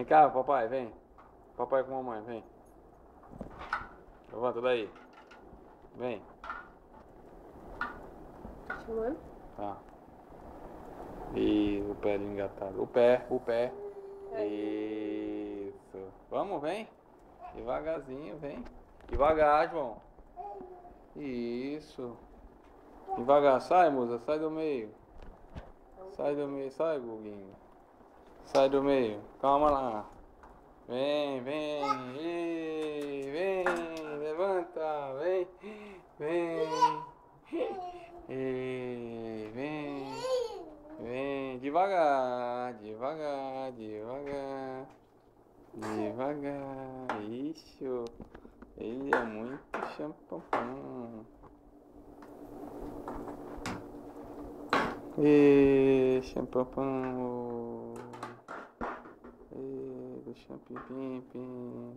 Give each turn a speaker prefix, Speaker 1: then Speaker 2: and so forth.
Speaker 1: Vem cá, papai, vem. Papai com a mamãe, vem. Levanta daí. Vem.
Speaker 2: Chamando?
Speaker 1: Tá. E o pé ali engatado. O pé, o pé. Isso. Vamos, vem. Devagarzinho, vem. Devagar, João. Isso. Devagar. Sai, moça. Sai do meio. Sai do meio. Sai, Guguinho. Sai do meio. Calma lá. Vem, vem. Ei, vem. Levanta. Vem. Vem. Ei, vem. Vem. Devagar. Devagar. Devagar. Devagar. Isso. Ele é muito champão. E champão. E do champim pim pim.